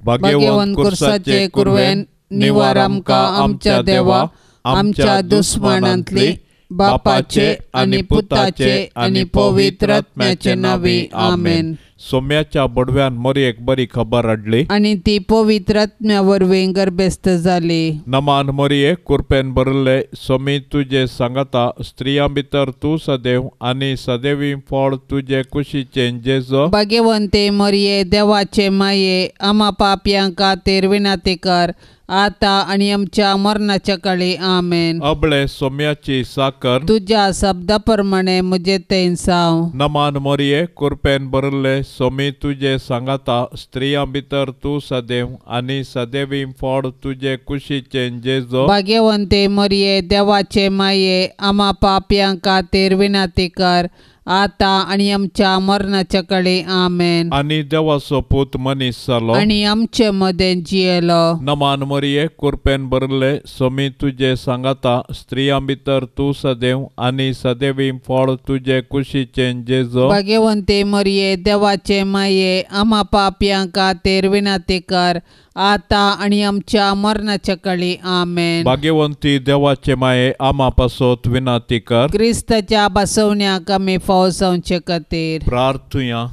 भाग्यवन कुर्साचे कुरवेन निवार आमकां आमच्या देवा, आमच्या दुस्मनांतली, बापाचे आनी पुताचे आनी पवित्र आत्म्याचे नावी आमेन. सोम्याच्या बडव्यान मोरयेक बरी खबर हाडली आनी ती पवित्र आत्म्या वरवीं गर्भस्थ जाली. नमान मोरये कुरपेन बरले, सोमी तुजे सांगता स्त्रियां भितर तूं सदैव आनी सदैवी फळ तुजे कुशीचे जेजो. भाग्यवंते मोरये, देवाचे माये, आम्हा पापयांक खातीर विनंती कर, आता आणि आमच्या मरणाच्या काळी आमेन. अबळे सोम्याची साकर तुझ्या शब्दा प्रमाणे मुझे तेन साव. नमान मोरये कुरपेन बरले, सोमी तुजे सांगता स्त्रियां भितर तूं सदैव आनी सदैवी फळ तुजे कुशीचे जेजो. भाग्यवंते मोरये, देवाचे माये, आम्हा पापयांक खातीर विनंती कर, आता आणि आमच्या मरणाच्या काळी आमेन. आनी देवाचो पूत मनीस जालो आणि आमचे मदें जियेलो. नमान मोरये कुरपेन बरले, सोमी तुजे सांगता स्त्रियां भितर तूं सदैव आनी सदैवी फळ तुजे कुशीचे जेजो. भाग्यवंते मोरये, देवाचे माये, आम्हा पापयांक खातीर विनंती कर, आता आणि आमच्या मरणाच्या काळी आमेन. भाग्यवंती देवाचे माये, आम्हा पासोत विनंती कर. क्रिस्ताच्या बसवण्याक आमी फावो जावचे खातीर प्रार्थुया.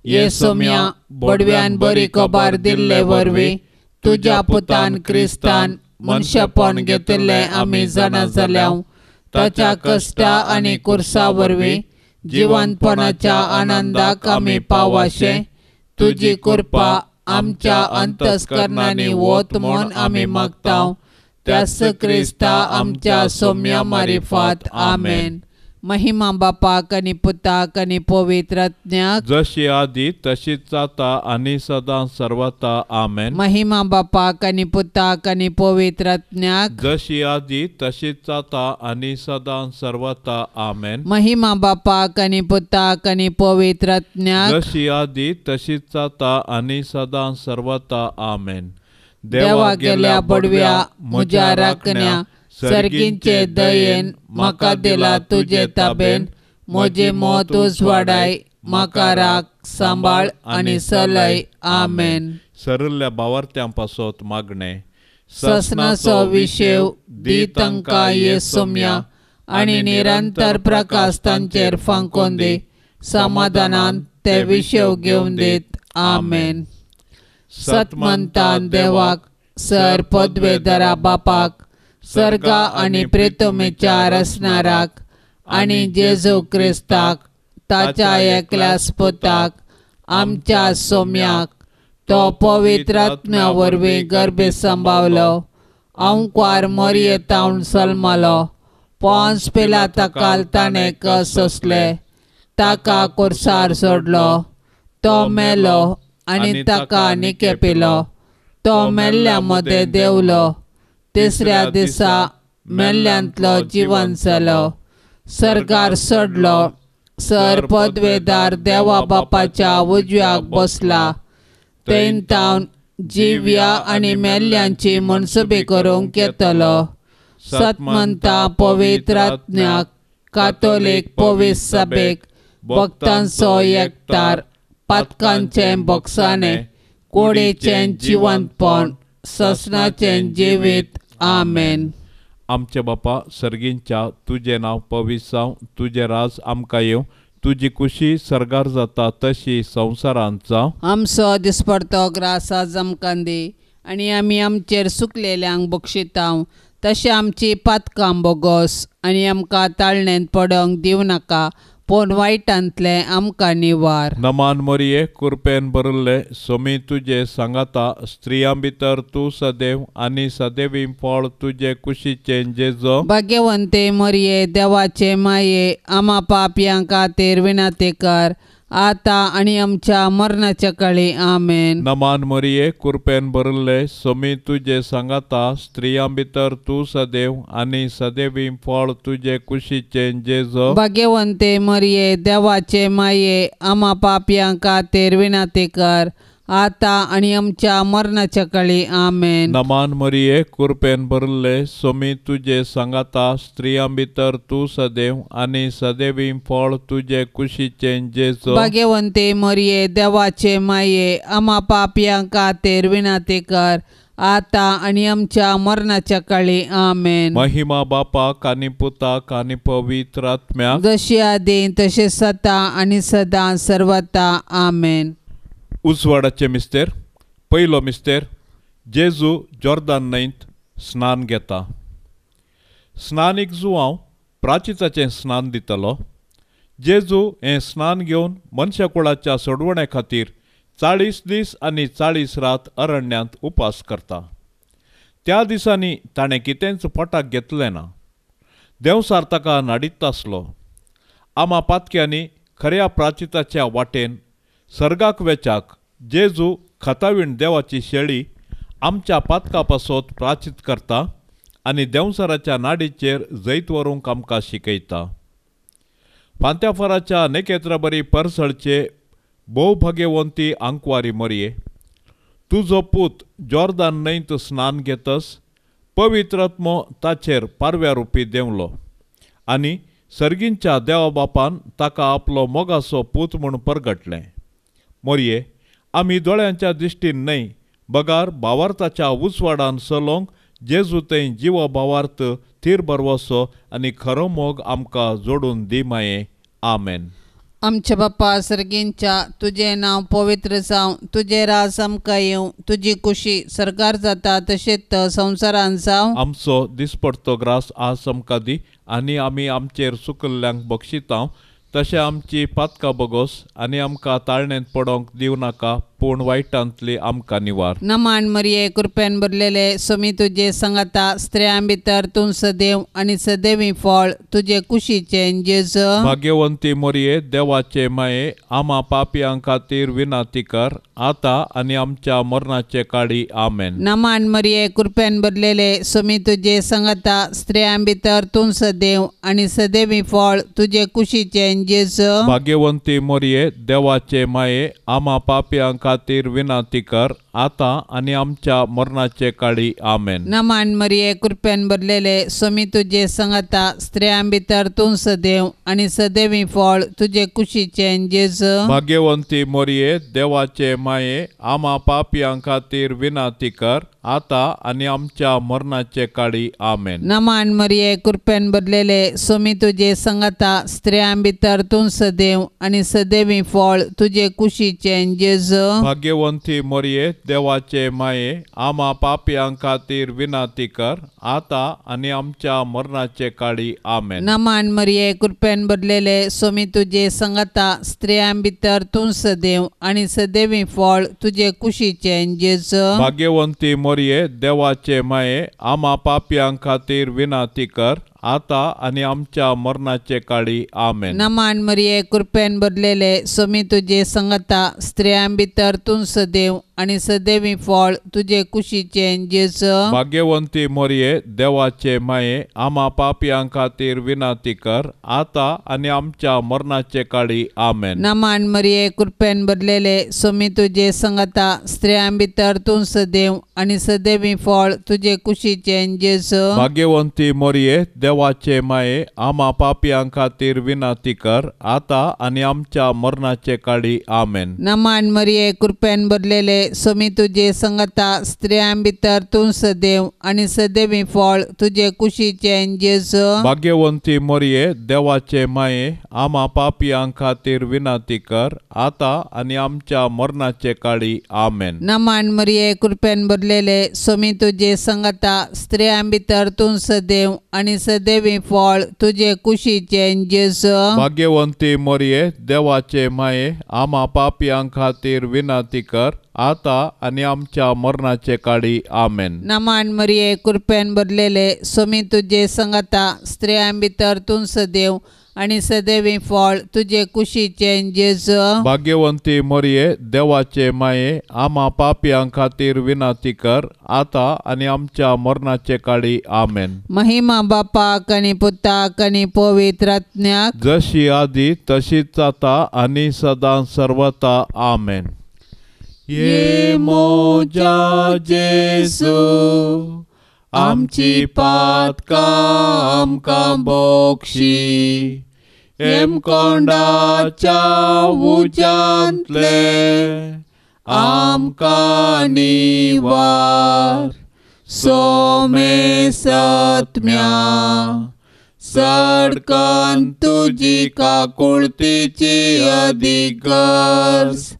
ये सोम्या, बडव्यान बरी खबर दिल्ले वरवीं तुझ्या पुतान क्रिस्तान मनशापण घेतिल्ले आमी जाणा जाल्याव, ताच्या कश्टा आनी कुर्सा वरवीं जिवंतपणाच्या आनंदाक आमी पावाशे तुजी कृपा आमच्या अंतस्करणांनी वोत म्हूण आमी मागताव. त्यास क्रिस्ता आमच्या सोम्या मारिफात आमेन. महिमा बापाक आनी पुताक आनी पवित्र आत्म्याक, जशी आदी तशीच आता आनी सदां सर्वता आमेन. महिमा बापाक आनी पुताक आनी पवित्र आत्म्याक, जशी आदी तशीच आता आनी सदां सर्वता आमेन. महिमा बापाक आनी पुताक आनी पवित्र आत्म्याक, जशी आदी तशीच आता आनी सदां सर्वता आमेन. देवा गेल्या बडव्या म्हज्या राखण्या, सर्गींचे दयेन म्हाका दिला तुजे ताबेन. म्हजे मोत उजवाडाय, म्हाका राख, सांबाळ आनी चलय आमेन. सरल्ल्या भावार्थ्यां पासोत मागणे. ससनाचो विशेव दी तांकां ये सोम्या, आनी निरंतर प्रकाश तांचेर फांकून दी. समाधानान ते विशेव घेवन दीत आमेन. सतमंतान देवाक, सर पदवेदरा बापाक, सर्गा आनी प्रेतोमेच्या रचणाराक, आनी जेजू क्रिस्ताक, ताच्या एकल्या पुताक, आमच्या सोम्याक, तो पवित्र आत्म्या वरवीं गर्भे संभावलो, अंकवार मोरयेतावन सल्मलो, पोंस पिलाताकाल ताणें कस सोंसले, ताका कुर्सार सोडलो, तो मेलो आनी ताका निकेपिलो, तो मेल्ल्या मदें देवलो, तिसऱ्या दिसा मेल्ल्यांतलो जिवंत जालो, सर्गार सोडलो, सर पदवेदार देवा बापाच्या उजव्याक बसला, तेन तावन जिव्या आनी मेल्ल्यांची मनसुबी करूंक येतलो. सतमंता पवित्र आत्म्याक, कातोलीक पवित्र सभेक, भक्तांचो एकठार, पातकांचें भोगसाणें, कोडीचें जिवंतपण, ससनाचें जिवीत आमेन. आमचे बापा सर्गींच्या, तुझे नाव पवित्र जावं, तुझे राज आमकां येवं, तुजी कुशी सर्गार जाता तशी संवसारांत जावं. आमचो दिसपडतो ग्रास आज आमकां दी, आनी आमी आमचेर सुकलेल्यांक बक्षितांव, तशें आमची पातकां बोगोस, आनी आमकां ताळणेंत पडोंक दिवं नाका, पूण वायटांतले आमकां निवार. नमान मोरये कुरपेन बरले, सोमी तुजे सांगता स्त्रियां भितर तूं सदैव आनी सदैवी फळ तुजे कुशीचे जेजो. भाग्यवंते मोरये, देवाचे माये, आम्हा पापयांक खातीर विनंती कर, आता आणि आमच्या मरणाच्या काळी आमेन. नमान मोरये कुरपेन बरले, सोमी तुजे सांगता स्त्रियां भितर तूं सदैव आनी सदैवी फळ तुजे कुशीचे जेजो. भाग्यवंते मोरये, देवाचे माये, आम्हा पापयांक खातीर विनंती कर, आता आणि आमच्या मरणाच्या काळी आमेन. नमान मरिये कृपेन भरले सोमी तुझे सांगाता स्त्रियां भितर तू सदैव आणि सदैवी फळ तुझे कुशीचे जेजो. भाग्यवंते मरिये देवाचे माये आम्हा पापियांक खातीर विनंती कर आता आणि आमच्या मरणाच्या काळी आमेन. महिमा बापाक आनी पुताक आनी पवित्र आत्म्याक जशी आदी तसे सता आणि सदा सर्वता आमेन. उजवाडाचे मिस्तेर. पयलो मिस्तेर जेजू जॉर्दान न्हंयत स्नान घेता. स्नानीक जुवांव प्राचिताचें स्नान दितलो. जेजू हें स्नान घेवन मनशाकुळाच्या सोडवणे खातीर 40 दीस आनी 40 रात अरण्यांत उपास करता. त्या दिसांनी ताणें कितेंच पोटाक घेतलें ना. देवसार ताका नाडित आसलो. आमा पातक्यांनी खऱ्या प्राचिताच्या वाटेन सर्गाक वेचाक जेजू खतावीण देवाची शेळी आमच्या पातका पासत प्राचित करता आनी देवसाराच्या नाडीचेर जैत व्हरूंक आमकां शिकयता. फांत्याफराच्या नेकेत्राबरी परसळचे भोव भाग्यवंती आंकवारी मरिये, तुजो पूत जॉर्दान न्हंयत स्नान घेतस पवित्र आत्मो ताचेर पारव्या रुपी देंवलो आनी सर्गींच्या देवा बापान ताका आपलो मोगाचो पूत म्हूण परगटलें. मरिये, आमी दोळ्यांच्या दिश्टीन न्हय बगार भावार्थाच्या उजवाडान चलोंक जेजू थंय जिवा भावार्थ थीर बरवसो आनी खरो मोग आमकां जोडून दी माये. आमेन. आमच्या बाप्पा सर्गींच्या तुझे नाव पवित्र जावं, तुझे राज आमकां येवं, तुजी खुशी सरकार जाता तशेंच संवसारान जावं. आमचो दिसपडतो ग्रास आज आमकां दी आनी आमी आमचेर चुकल्ल्यांक बक्षितांव तशें आमची पातकां बगोस आनी आमकां ताळणेंत पडोंक दिव नाका पूण वायटांतली आमकां निवार. नमान मरिये कृपेन भरलेले सोमी तुजे सांगाता स्त्रियां भितर तूं सदैव आनी सदैवी फळ तुजे कुशीचें जेजू. भाग्यवंती मरिये देवाचे माये आमा पापियां खातीर विनाती कर आता आनी आमच्या मरणाचे काळी आमेन. नमान मरिये कृपेन भरलेले सोमी तुजे सांगाता स्त्रियां भितर तूं सदैव आनी सदैवी फळ तुजे कुशीचें जेजू. भाग्यवंती मरिये देवाचे माये आमा पापियां खातीर विनाती कर आता आनी आमच्या मरणाचे काळी आमेन. नमान मरिये कृपेन भरलेले सोमी तुजे सांगाता स्त्रियां भितर तूं सदैव आनी सदैवी फळ तुजे कुशीचें जेजू. भाग्यवंती मरिये देवाचे माये आमा पापियां खातीर विनाती कर आता आनी आमच्या मरणाचे काळी आमेन. नमान मरिये कृपेन भरलेले सोमी तुजे सांगाता स्त्रियां भितर तूं सदैव आनी सदैवी फळ तुजे कुशीचें जेजू. भाग्यवंती मरिये देवाचे माये आमा पापियां खातीर विनाती कर आता आनी आमच्या मरणाचे काळी आमेन. नमान मरिये कृपेन भरलेले सोमी तुजे सांगाता स्त्रियां भितर तूं सदैव आनी सदैवी फळ तुजे कुशीचें जेजू. भाग्यवंती मरिये देवाचे माये आमा पापियां खातीर विनाती कर आता आनी आमच्या मरणाचे काळी आमेन. नमान मरिये कृपेन भरलेले सोमी तुजे सांगाता स्त्रियां भितर तूं सदैव आनी सदैवी फळ तुजे कुशीचें जेजू. भाग्यवंती मरिये देवाचे माये आमा पापियां खातीर विनाती कर आता आनी आमच्या मरणाचे काळी आमेन. नमान मरिये कृपेन भरलेले सोमी तुजे सांगाता स्त्रियां भितर तूं सदैव आनी सदैवी फळ तुजे कुशीचें जेजू. भाग्यवंती मरिये देवाचे माये आमा पापियां खातीर विनाती कर आता आनी आमच्या मरणाचे काळी आमेन. नमान मरिये कृपेन भरलेले सोमी तुजे सांगाता स्त्रियां भितर तूं सदैव आनी सदैवी फळ तुजे कुशीचें जेजू. भाग्यवंती मरिये देवाचे माये आमा पापियां खातीर विनाती कर आता आनी आमच्या मरणाचे काळी आमेन. नमान मरिये कृपेन भरलेले सोमी तुजे सांगाता स्त्रियां भितर तूं सदैव आनी सदैवी फळ तुजे कुशीचें जेजू. भाग्यवंती मरिये देवाचे माये आमा पापियां खातीर विनाती कर आता आनी आमच्या मरणाचे काळी आमेन. नमान मरिये कृपेन भरलेले सोमी तुजे सांगाता स्त्रियां भितर तूं सदैव आनी सदैवी फळ तुजे कुशीचें जेजू. भाग्यवंती मरिये देवाचे माये आमा पापियां खातीर विनाती कर आता आनी आमच्या मरणाचे काळी आमेन. महिमा बापाक आनी पुताक आनी पवित्र आत्म्याक जशी आदी तशीच आता आनी सदां सर्वता आमेन. ये मोजा जेजू आमची पातकां आमकां बोक्षी एम कोंडाच्या उज्यांतले आमकां निवार सोमे सत्म्या सडकन तुजी काकुळतीची अधिगर्ज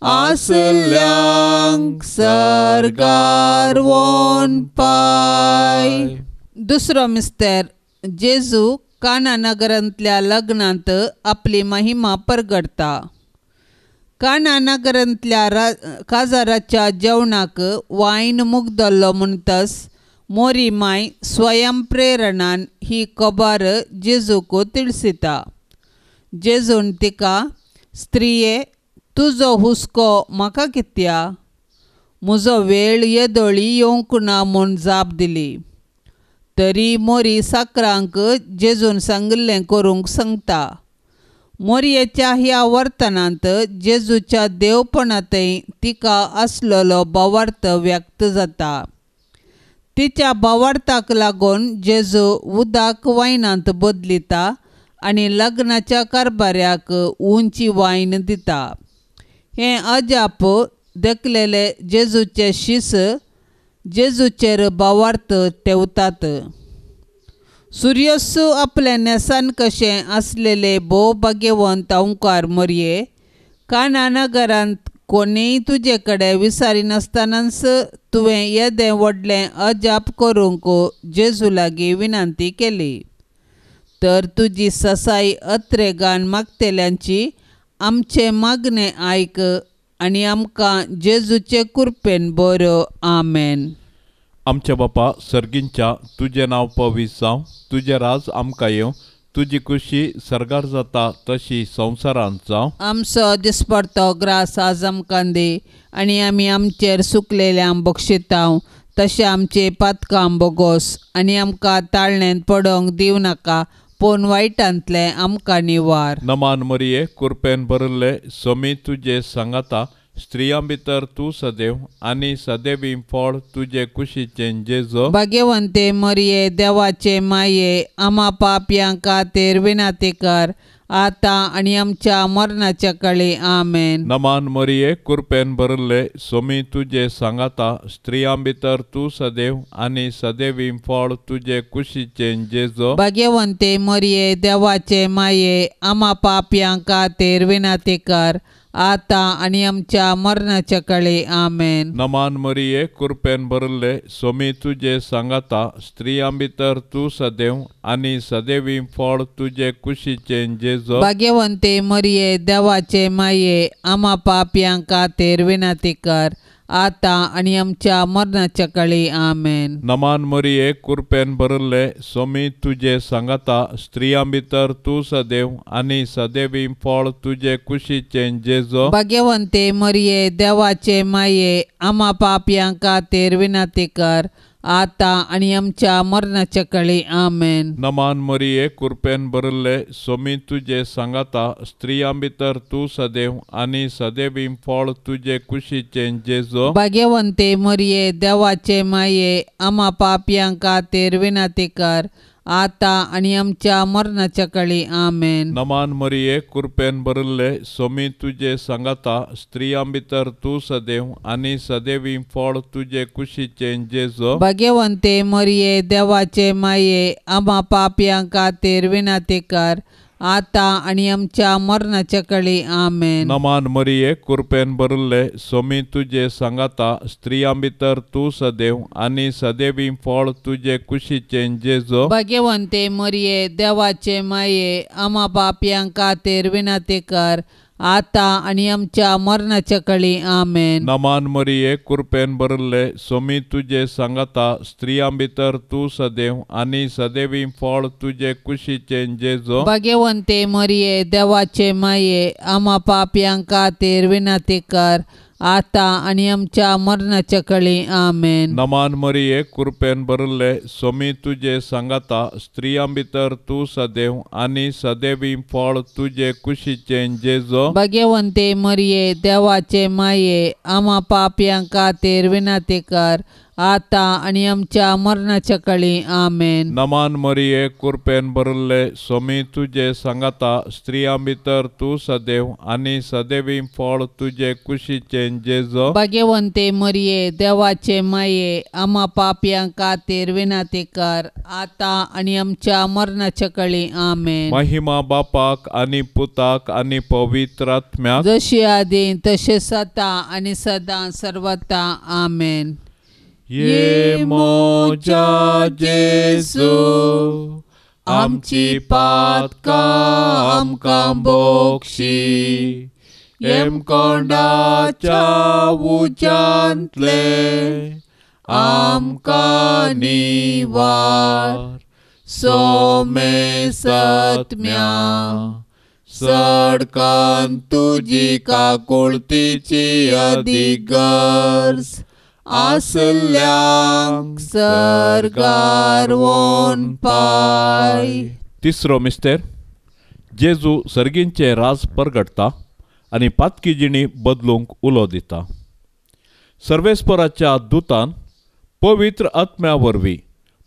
आसल्यांक सरगार वोन पाय. दुसरो मिस्तेर जेजू काना नगरांतल्या लग्नांत आपली महिमा परगडता. काना नगरांतल्या काजाराच्या जेवणाक वायन मुगदल्लो म्हणटस मोरी माय स्वयंप्रेरणान ही खबर जेजूक तिळसिता. जेजून तिका, स्त्रिये, तुजो हुस्को म्हाका कित्या? म्हजो वेळ येदोळी येवंक ना म्हूण जाप दिली. तरी मोरी साकरांक जेजून सांगिल्लें करूंक सांगता. मोरयेच्या ह्या वर्तनांत जेजूच्या देवपणांतय तिका आसलेलो भावार्थ व्यक्त जाता. तिच्या भावार्थाक लागून जेजू उदक वायनांत बदलिता आनी लग्नाच्या कारभाऱ्याक उंची वायन दिता. हें अजाप देखलेले जेजूचे शिस जेजूचेर भावार्थ ठेवतात. सूर्योत्सव आपल्या नेसान कशें आसलेले भोव भाग्यवंत ओंकार मोरये, काना नगरांत कोणीय तुजे कडेन विचारिनासतनाच तुवें येदें व्हडलें अजाप करूंक जेजू लागीं विनंती केली. तर तुजी ससाई अत्रेगान मागतेल्यांची आमचें मागणें आयक आनी आमकां जेजूचे कृपेन बरो. आमेन. आमच्या बापा सर्गींच्या तुजें नांव पवित्र जावं, तुजें राज आमकां येवं, तुजी खुशी सरगार जाता तशी संवसारांत जावं. आमचो दिसपडतो ग्रास आज आमकां दी आनी आमी आमचेर सुकलेल्यांक बक्षितांव तशें आमचे पातकां बोगोस आनी आमकां ताळणेंत पडोवंक दिवं नाका पूण वायटांतले आमकां निवार. नमान मरिये कृपेन भरिल्ले सोमी तुजे सांगाता स्त्रियां भितर तूं सदैव आनी सदैवी फळ तुजे कुशीचें जेजो. भाग्यवंते मरिये देवाचे माये आम्हा पापयांक खातीर विनंती कर आतां आनी आमच्या मरणाच्या काळी. आमेन. नमान मरिये कृपेन भरिल्ले सोमी तुजे सांगाता स्त्रियां भितर तूं सदैव आनी सदैवी फळ तुजे कुशीचें जेजो. भाग्यवंते मरिये देवाचे माये आम्हा पापयांक खातीर विनंती कर आतां आनी आमच्या मरणाच्या काळी. आमेन. नमान मरिये कृपेन भरिल्ले सोमी तुजे सांगाता स्त्रियां भितर तूं सदैव आनी सदैवी फळ तुजे कुशीचें जेजो. भाग्यवंते मरिये देवाचे माये आम्हा पापयांक खातीर विनंती कर आतां आनी आमच्या मरणाच्या काळी. आमेन. नमान मरिये कृपेन भरिल्ले सोमी तुजे सांगाता स्त्रियां भितर तूं सदैव आनी सदैवी फळ तुजे कुशीचें जेजो. भाग्यवंते मरिये देवाचे माये आम्हा पापयांक खातीर विनंती कर आतां आनी आमच्या मरणाच्या काळी. आमेन. नमान मरिये कृपेन भरिल्ले सोमी तुजे सांगाता स्त्रियां भितर तूं सदैव आनी सदैवी फळ तुजे कुशीचें जेजो. भाग्यवंते मरिये देवाचे माये आम्हा पापयांक खातीर विनंती कर आतां आनी आमच्या मरणाच्या काळी. आमेन. नमान मरिये कृपेन भरिल्ले सोमी तुजे सांगाता स्त्रियां भितर तूं सदैव आनी सदैवी फळ तुजे कुशीचें जेजो. भाग्यवंते मरिये देवाचे माये आम्हा पापयांक खातीर विनंती कर आतां आनी आमच्या मरणाच्या काळी. आमेन. नमान मरिये कृपेन भरिल्ले सोमी तुजे सांगाता स्त्रियां भितर तूं सदैव आनी सदैवी फळ तुजे कुशीचें जेजो. भाग्यवंते मरिये देवाचे माये आम्हा पापयांक खातीर विनंती कर आतां आनी आमच्या मरणाच्या काळी. आमेन. नमान मरिये कृपेन भरिल्ले सोमी तुजे सांगाता स्त्रियां भितर तूं सदैव आनी सदैवी फळ तुजे कुशीचें जेजो. भाग्यवंते मरिये देवाचे माये आम्हा पापयांक खातीर विनंती कर आता आणि आमच्या मरणाच्या काळी आमेन. नमान मरिये कृपेन भरले स्वामी तुझे सांगाता स्त्रियां भितर तू सदैव आणि सदैवी फळ तुझे कुशीचे जेजो. भाग्यवंते मरिये देवाचे माये आम्हा पापियां खातीर विनंती कर आता आणि आमच्या मरणाच्या काळी आमेन. नमान मरिये कृपेन भरले स्वामी तुझे सांगाता स्त्रियां भितर तू सदैव आणि सदैवी फळ तुझे कुशीचे जेजो. भाग्यवंते मरिये देवाचे माये आम्हा पापियां खातीर विनंती कर आता आणि आमच्या मरणाच्या काळी आमेन. महिमा बापाक आणि पुताक आणि पवित्र आत्म्याक जशी आधी तसेच आता आणि सदा सर्वता आमेन. ये मोजा जेजू आमची पातका आमकां बोक्षी एम कोंडाच्या उच्यांतले आमकां निवार सोमे सत्म्या सडकान तुजी काकुळतीची अधिगर्ज आसल्यांक सरकार वोन पाय. तिसरो मिस्तेर जेजू सर्गींचे राज परगटता आणि पातकी जिणी बदलूंक उलो दिता. सर्वेस्पराच्या दुतान पवित्र आत्म्या वरवीं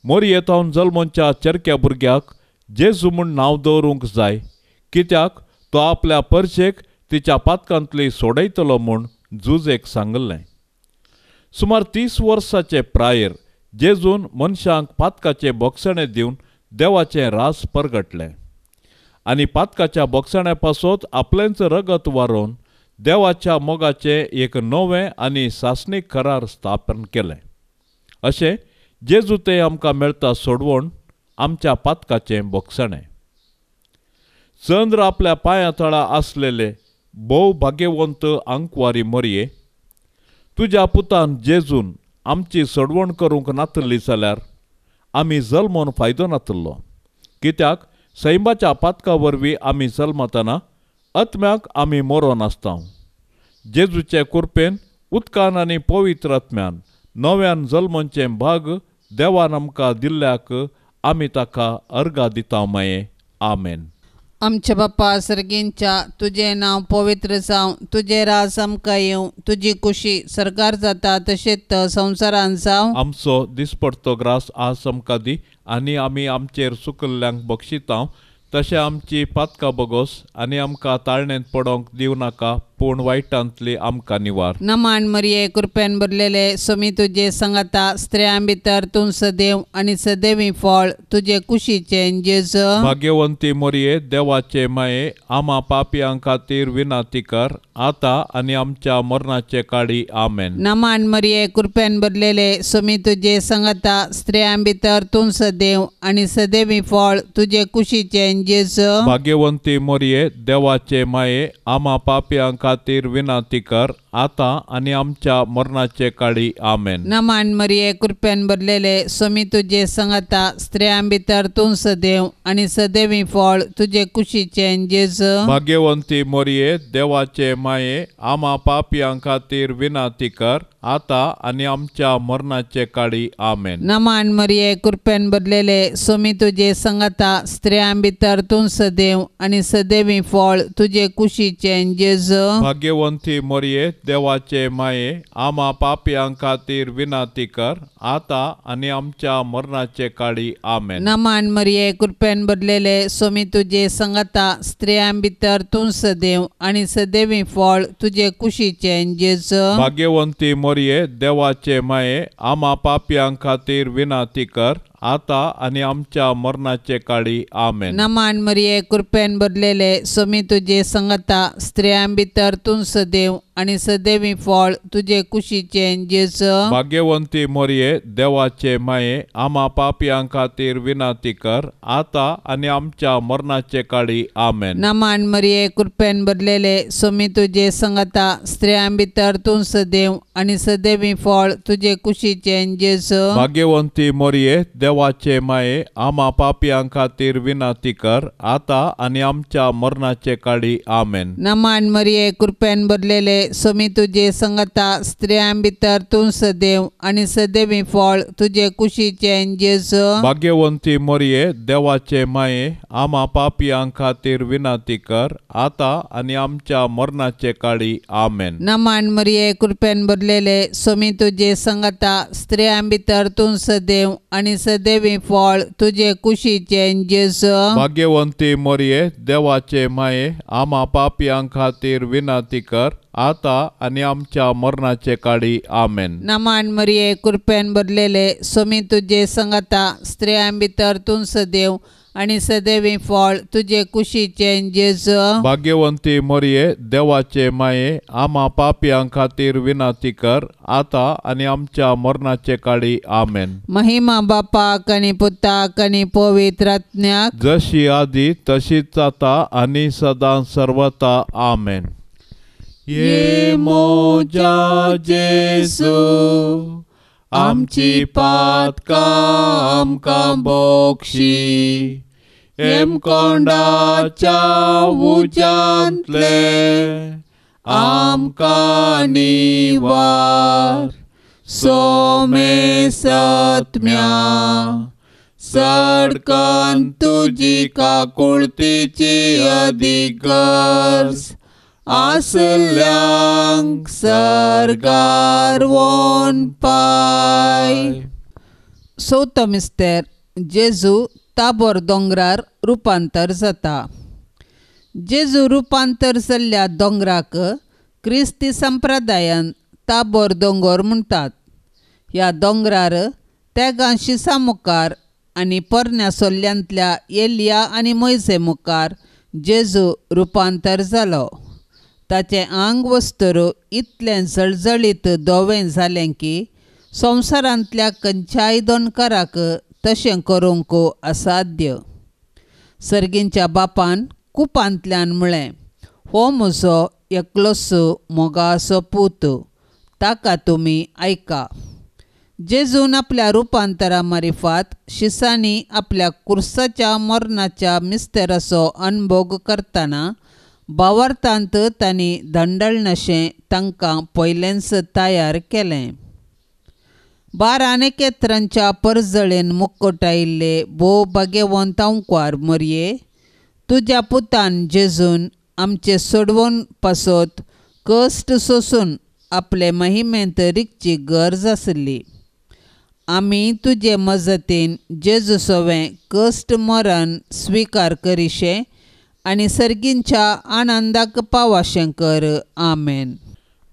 मोरयेतावन जल्मोच्या चरक्या भुरग्याक जेजू म्हूण नांव दवरूंक जाय कित्याक तो आपल्या परशेक तिच्या पातकांतली सोडयतलो म्हूण जुजेक सांगलें. सुमार 30 वर्साचे प्रायर जेजून मनशांक पातकाचे बोगसणे दिवन देवाचें रास परगटलें आनी पातकाच्या बोगसण्या पासत आपलेंच रगत वारोवन देवाच्या मोगाचें एक नवें आनी सासणीक करार स्थापन केलें. अशें जेजू तें आमकां मेळटा सोडवण आमच्या पातकाचें बोगसणें. चंद्र आपल्या पांया तळा आसलेले भोव भाग्यवंत आंकवारी मरये तुज्या पुतान जेजून आमची सोडवण करूंक नातली जाल्यार आमी जल्मोन फायदो नातलो कित्याक सैमाच्या पातका वरवीं आमी जल्मतना आत्म्याक आमी मरोन आसता. जेजूचे कृपेन उदकान आनी पवित्र आत्म्यान नव्यान जल्मोंचें भाग देवान आमकां दिल्ल्याक आमी ताका अर्घा दिता माये. आमेन. आमचे बाप्पा सर्गींच्या तुझे नाव पवित्र जावं तुझे राज आमकां येवं तुजी कुशी सरकार जाता तशेंच संवसारान जावं. आमचो दिसपडतो ग्रास आज आमकां दी आनी आमी आमचेर चुकल्ल्यांक बक्षिता तशें आमची पातकां बोगोस आनी आमकां ताळणेंत पडोंक दिवं नाका पूण वायटांतली आमकां निवार. नमान मरिये कृपेन भरलेले स्वामी तुजे सांगाता स्त्रियां भितर तूं सदैव आनी सदैवी फळ तुजे कुशीचें जेजू. भाग्यवंती मरिये देवाचे माये आम्हा पापियां खातीर विनंती कर आता आनी आमच्या मरणाचे काळी आमेन. नमान मरिये कृपेन भरलेले स्वामी तुजे सांगाता स्त्रियां भितर तूं सदैव आनी सदैवी फळ तुजे कुशीचें जेजू. भाग्यवंती मरिये देवाचे माये आम्हा पापियां खातीर विनंती कर आता आनी आमच्या मरणाचे काळी आमेन. नमान मरिये कृपेन भरलेले स्वामी तुजे सांगाता स्त्रियां भितर तूं सदैव आनी सदैवी फळ तुजे कुशीचें जेजू. भाग्यवंती मरिये देवाचे माये आम्हा पापियां खातीर विनंती कर आता आनी आमच्या मरणाचे काळी आमेन. नमान मरिये कृपेन भरलेले स्वामी तुजे सांगाता स्त्रियां भितर तूं सदैव आनी सदैवी फळ तुजे कुशीचें जेजू. भाग्यवंती मरिये देवाचे माये आम्हा पापियां खातीर विनंती कर आता आनी आमच्या मरणाचे काळी आमेन. नमान मरिये कृपेन भरलेले स्वामी तुजे सांगाता स्त्रियां भितर तूं सदैव आनी सदैवी फळ तुजे कुशीचें जेजू. भाग्यवंती मरिये देवाचे माये आम्हा पापियां खातीर विनंती कर आता आनी आमच्या मरणाचे काळी आमेन. नमान मरिये कृपेन भरलेले स्वामी तुजे सांगाता स्त्रियां भितर तूं सदैव आनी सदैवी फळ तुजे कुशीचें जेजू. भाग्यवंती मरिये देवाचे माये आम्हा पापियां खातीर विनंती कर आता आनी आमच्या मरणाचे काळी आमेन. नमान मरिये कृपेन भरलेले स्वामी तुजे सांगाता स्त्रियां भितर तूं सदैव आनी सदैवी फळ तुजे कुशीचें जेजू. भाग्यवंती मरिये देवाचे माये आम्हा पापियां खातीर विनंती कर आता आनी आमच्या मरणाचे काळी आमेन. नमान मरिये कृपेन भरलेले सोमी तुजे संगता स्त्रियां भितर तूं सदैव आनी सदैवी फळ तुजे कुशीचें जेजू. भाग्यवंती मोरये देवाचे माये आम्हा पापियां खातीर विनाती कर आता आनी आमच्या मरणाचे काळी आमेन. नमान मरिये कृपेन भरलेले सोमी तुजे संगता स्त्रियां भितर तूं सदैव आनी सदैवी फळ तुजे कुशीचें जेजू. भाग्यवंती मोरये देवाचे माये आम्हा पापियां खातीर विनाती कर आता आनी आमच्या मरणाचे काळी आमेन. नमान मरिये कृपेन भरलेले सोमी तुजे संगता स्त्रियां भितर तूं सदैव आनी सदैवी फळ तुजे कुशीचें जेजू. भाग्यवंती मोरये देवाचे माये आम्हा पापियां खातीर विनाती कर आता आनी आमच्या मरणाचे काळी आमेन. महिमा बापाक आनी पुताक आनी पवित्र आत्म्याक जशी आदी तशीच आता आनी सदां सर्वता आमेन. ये मोजा जेजू आमची पातकां आमकां बोक्षी एम कोंडाच्या उज्यांतले आमकां निवार. सोमे सत्म्या सडकन तुजी काकुळतीची अधिगर्ज आसल्यांक सरकार वोन पाय. चवथो मिस्तेर जेजू ताबोर दोंगरार रुपांतर जाता. जेजू रुपांतर जाल्ल्या दोंगराक क्रिस्ती संप्रदायान ताबोर दोंगर म्हणटात. ह्या दोंगरार तेगा शिसा मुखार आनी पोरण्या सोल्ल्यांतल्या एलिया आनी मोइसे मुखार जेजू रुपांतर जालो. ताचें आंग वस्तर इतलें जळजळीत धवें जालें की संवसारांतल्या खंयच्याय दोनकाराक तशें करूंक असाध्य. सर्गींच्या बापान कुपांतल्यान म्हळें, हो म्हजो एकलोसो मोगाचो पूत, ताका तुमी आयका. जेजून आपल्या रुपांतरा मारिफात शिसांनी आपल्या कुर्साच्या मरणाच्या मिस्तेराचो अणभोग करतना भावार्थांत तांणी धंडळनाशें तांकां पयलेंच तयार केलें. 12 नेकेत्रांच्या परजळेन मुक्कोट आयिल्ले भोव भाग्यवंतांकार मोरये, तुज्या पुतान जेजून आमचे सोडवून पासत कश्ट सोसून आपले महिमेंत रिगची गरज आसली. आमी तुजे मजतीन जेजू सोवें कश्ट मरण स्विकार करीशे आनी सर्गींच्या आनंदाक पावाशें कर. आमेन.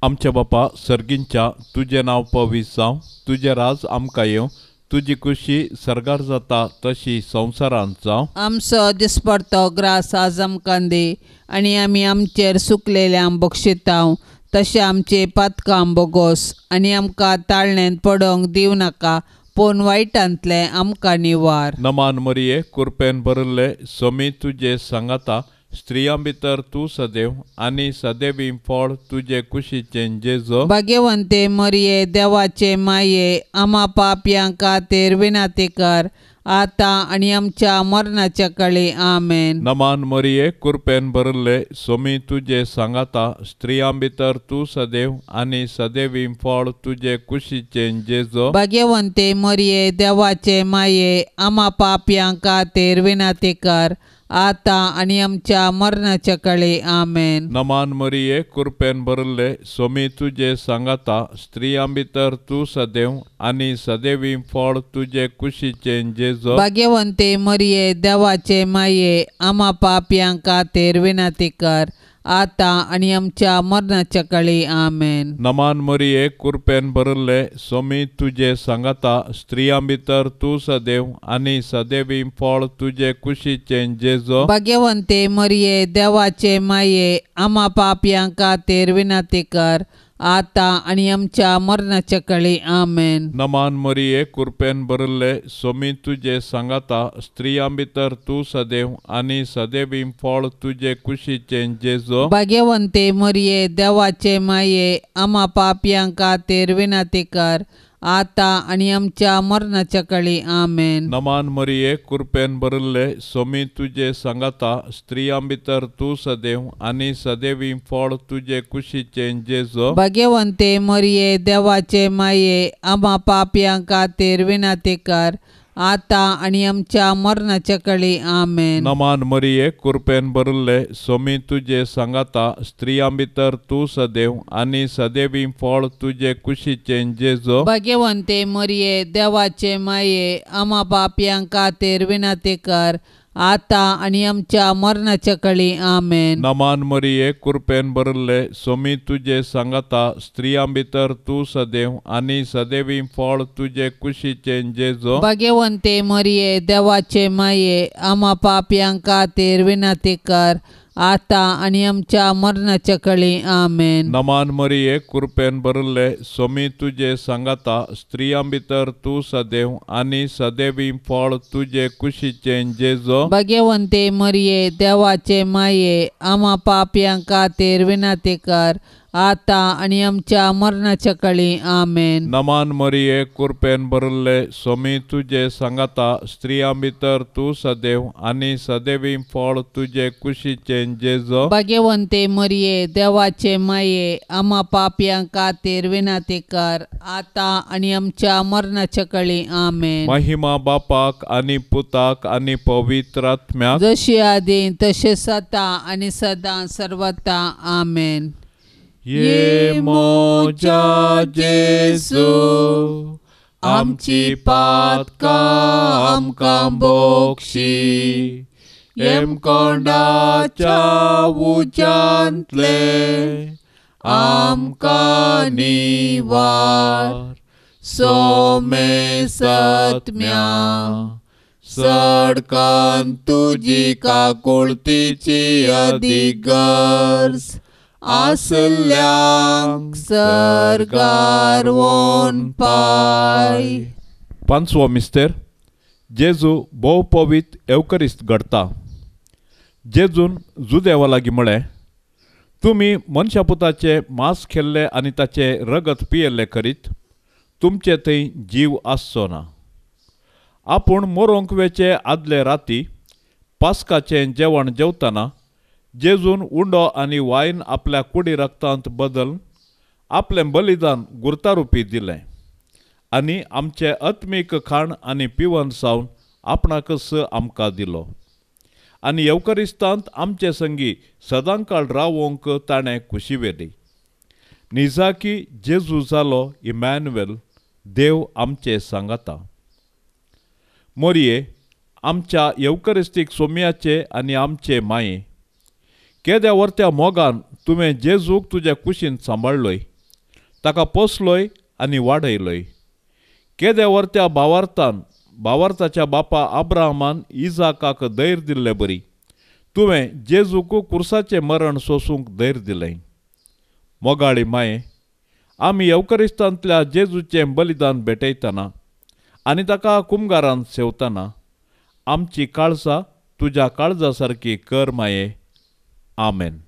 आमचे बापा सर्गींच्या तुजें नांव पवित्र जावं, तुजें राज आमकां येवं, तुजी खुशी सर्गार जाता तशी संवसारांत जावं. आमचो दिसपडतो ग्रास आज आमकां दी आनी आमी आमचेर सुकलेल्यांक बक्षितांव तशें आमचे पातकां बोगोस आनी आमकां ताळणेंत पडोवंक दिवं नाका, पूण वायटांतले आमकां निवार. नमान मरिये कृपेन भरिल्ले सोमी तुजे सांगाता स्त्रियां भितर तूं सदैव आनी सदैवी फळ तुजे कुशीचें जेजू. भाग्यवंते मरिये देवाचे माये आम्हा पापयां खातीर विनाती कर आता आनी आमच्या मरणाच्या काळी. आमेन. नमान मरिये कृपेन भरिल्ले सोमी तुजे सांगाता स्त्रियां भितर तूं सदैव आनी सदैवी फळ तुजे कुशीचें जेजू. भाग्यवंते मरिये देवाचे माये आम्हा पापयां खातीर विनाती कर आता आनी आमच्या मरणाच्या काळी. आमेन. नमान मरिये कृपेन भरिल्ले सोमी तुजे सांगाता स्त्रियां भितर तूं सदैव आनी सदैवी फळ तुजे कुशीचें जेजू. भाग्यवंते मरिये देवाचे माये आम्हा पापयां खातीर विनाती कर आता आनी आमच्या मरणाच्या काळी. आमेन. नमान मरिये कृपेन भरिल्ले सोमी तुजे सांगाता स्त्रियां भितर तूं सदैव आनी सदैवी फळ तुजे कुशीचें जेजू. भाग्यवंते मरिये देवाचे माये आम्हा पापयां खातीर विनाती कर आता आनी आमच्या मरणाच्या काळी. आमेन. नमान मरिये कृपेन भरिल्ले सोमी तुजे सांगाता स्त्रियां भितर तूं सदैव आनी सदैवी फळ तुजे कुशीचें जेजू. भाग्यवंते मरिये देवाचे माये आम्हा पापयां खातीर विनाती कर आता आणि आमच्या मरणाच्या काळी आमेन. नमान मरिये कृपेन भरिल्ले सोमी तुझे सांगाता स्त्रियां भितर तू सदैव आणि सदैवी फळ तुझे कुशीचे जेजो. भाग्यवंते मरिये देवाचे माये आम्हा पापियां खातीर विनंती कर, आता आणि आमच्या मरणाच्या काळी आमेन. नमान मरिये कृपेन भरिल्ले सोमी तुझे सांगाता स्त्रियां भितर तू सदैव आणि सदैवी फळ तुझे कुशीचे जेजो. भाग्यवंते मरिये देवाचे माये आम्हा पापियां खातीर विनंती कर, आता आणि आमच्या मरणाच्या काळी आमेन. नमान मरिये कृपेन भरिल्ले सोमी तुझे सांगाता स्त्रियां भितर तू सदैव आणि सदैवी फळ तुझे कुशीचे जेजो. भाग्यवंते मरिये देवाचे माये आम्हा पापियां खातीर विनंती कर, आता आणि आमच्या मरणाच्या काळी आमेन. नमान मरिये कृपेन भरिल्ले सोमी तुझे सांगाता स्त्रियां भितर तू सदैव आणि सदैवी फळ तुझे कुशीचे जेजो. भाग्यवंते मरिये देवाचे माये आम्हा पापियां खातीर विनंती कर, आता आणि आमच्या मरणाच्या काळी आमेन. नमान मरिये कृपेन भरिल्ले सोमी तुझे सांगाता स्त्रियां भितर तू सदैव आणि सदैवी फळ तुझे कुशीचे जेजो. भाग्यवंते मरिये देवाचे माये आम्हा पापियां खातीर विनंती कर, आता आणि आमच्या मरणाच्या काळी आमेन. महिमा बापाक आणि पुताक आणि पवित्र आत्म्याक जशी आदी तसे सता आणि सदा सर्वता आमेन. ये मोजा जेजू आमची पातका आमकां बोक्षी, एम कोंडाच्या उज्यांतले आमकां निवार. सोमे सत्म्या सडकान तुजी काकुळतीची अधिगर्ज, आसल्यांक सरकार वोन पाय. पांचवो मिस्तेर जेजू भोव पवित एवकरिस्त घडता. जेजून जुदेवा लागीं म्हळें, तुमी मनशा पुताचे मांस खेल्ले आनी ताचे रगत पियेल्ले करीत तुमचे थंय जीव आसचो ना. आपूण मोरोंक वेचे आदले राती पास्काचें जेवण जेवतना जेजून उंडो आनी वायन आपल्या कुडी रक्तांत बदल आपलें बलिदान गुर्तारुपी दिलें आनी आमचे आत्मीक खाण आनी पिवन सावन आपणाकच आमकां दिलो. आनी येवकरिस्तांत आमचे संगी सदांकाळ रावोंक ताणें खुशी निजाकी जेजू जालो इमॅन्युएल, देव आमचे सांगाता. मोरये आमच्या येवकरिस्तीक सोमयाचे आनी आमचे माये, केद्या वर्त्या मोगान तुवें जेजूक तुज्या कुशीन सांबाळलोय, ताका पोसलोय आनी वाडयलोय. केद्या वर्त्या भावार्थाच्या बापा आब्राहमान इजाकाक धैर्य दिल्ले बरी तुवें जेजूक कुर्साचें मरण सोसूंक धैर्य दिलें. मोगाळी माये, आमी येवकरिस्तांतल्या जेजूचें बलिदान भेटयतना आनी ताका कुमगारान सेवतना आमची काळजां तुज्या काळजा सारकी कर माये. आमेन.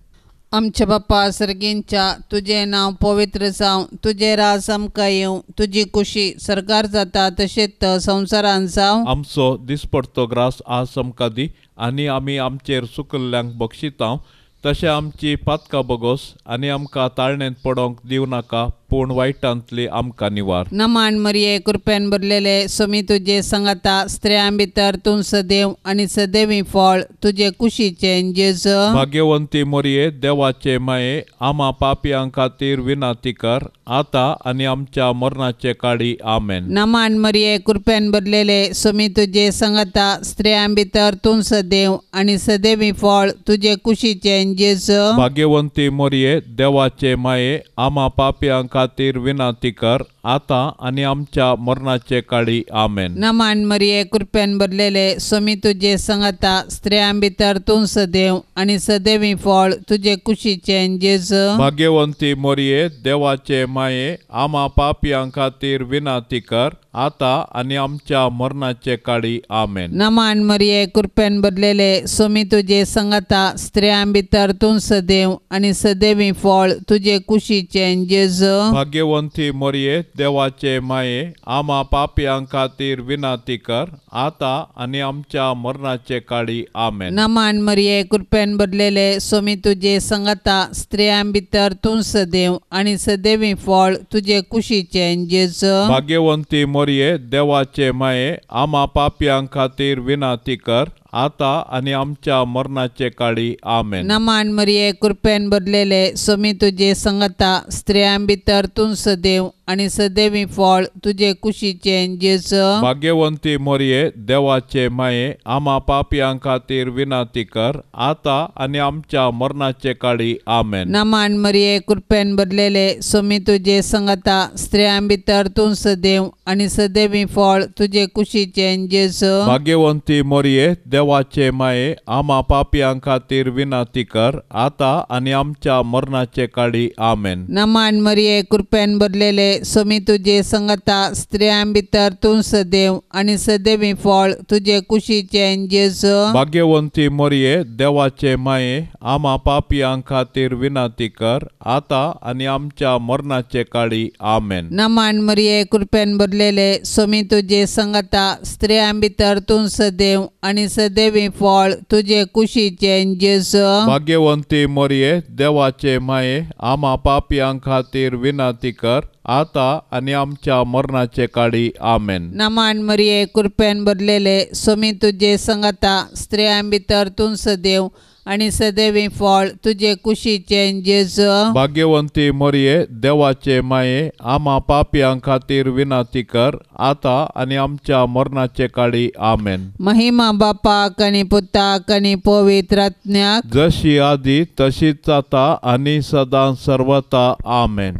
आमच्या बाप्पा सर्गींच्या, तुझे नाव पवित्र जावं, तुझे राज आमकां येवं, तुजी कुशी सरकार जाता तशेंच संवसारान जावं. आमचो दिसपडतो ग्रास आज आमकां दी आनी आमी आमचेर चुकल्ल्यांक बक्षितांव, तशें आमची पातकां बगोस आनी आमकां ताळणेंत पडोंक दिव नाका, पूण वायटांतली आमकां निवार. नमान मरिये कृपेन भरलेले सोमी तुजे सांगाता स्त्रियां भितर तूं सदैव आनी सदैवी फळ तुजे कुशीचें जेजू. भाग्यवंती मोरये देवाचे माये, आम्हा पापियां खातीर विनाती कर, आता आनी आमच्या मरणाचे काळी. आमेन. नमान मरिये कृपेन भरलेले सोमी तुजे सांगाता स्त्रियां भितर तूं सदैव आनी सदैवी फळ तुजे कुशीचें जेजू. भाग्यवंती मोरये देवाचे माये, आम्हा पापियां खातीर विनाती कर, आता आनी आमच्या मरणाचे काळी. आमेन. नमान मरिये कृपेन भरलेले सोमी तुजे सांगाता स्त्रियां भितर तूं सदैव आनी सदैवी फळ तुजे कुशीचें जेजू. भाग्यवंती मोरये देवाचे माये, आम्हा पापियां खातीर विनाती कर, आता आनी आमच्या मरणाचे काळी. आमेन. नमान मरिये कृपेन भरलेले सोमी तुजे सांगाता स्त्रियां भितर तूं सदैव आनी सदैवी फळ तुजे कुशीचें जेजू. भाग्यवंती मोरये देवाचे माये आम्हा पापियां खातीर विनाती कर आता आणि आमच्या मरणाचे काळी आमेन. नमान मरिये कृपेन भरलेले सोमी तुझे संगता स्त्रियां भितर तूं सदैव आणि सदैवी फळ तुझे कुशीचे जेजू. भाग्यवंती मोरये देवाचे माये आम्हा पापियां खातीर विनाती कर आता आणि आमच्या मरणाचे काळी आमेन. नमान मरिये कृपेन भरलेले सोमी तुझे संगता स्त्रियां भितर तूं सदैव आणि सदैवी फळ तुझे कुशीचे जेजू. भाग्यवंती मोरये देवाचे माये आम्हा पापियां खातीर विनाती कर आता आणि आमच्या मरणाचे काळी आमेन. नमान मरिये कृपेन भरलेले सोमी तुझे संगता स्त्रियां भितर तूं सदैव आणि सदैवी फळ तुझे कुशीचे जेजू. भाग्यवंती मोरये देवाचे माये आम्हा पापियां खातीर विनाती कर आता आणि आमच्या मरणाचे काळी आमेन. नमान मरिये कृपेन भरलेले सोमी तुझे संगता स्त्रियां भितर तूं सदैव आणि सदैवी फळ तुझे कुशीचे जेजू. भाग्यवंती मोरये देवाचे माये आम्हा पापियां खातीर विनाती कर आता आणि आमच्या मरणाचे काळी आमेन. नमान मरिये कृपेन भरलेले सोमी तुझे संगता स्त्रियां भितर तूं सदैव आणि सदैवी फळ तुझे कुशीचे जेजू. भाग्यवंती मोरये देवाचे माये आम्हा पापियां खातीर विनाती कर आता आणि आमच्या मरणाचे काळी आमेन. नमान मरिये कृपेन भरलेले सोमी तुझे संगता स्त्रियां भितर तूं सदैव आणि सदैवी फळ तुझे कुशीचे जेजू. भाग्यवंती मोरये देवाचे माये आम्हा पापियां खातीर विनाती कर आता आणि आमच्या मरणाचे काळी आमेन. महिमा बापाक आणि पुताक आणि पवित्र आत्म्याक जशी आधी तशीच आता आणि सदां सर्वता आमेन.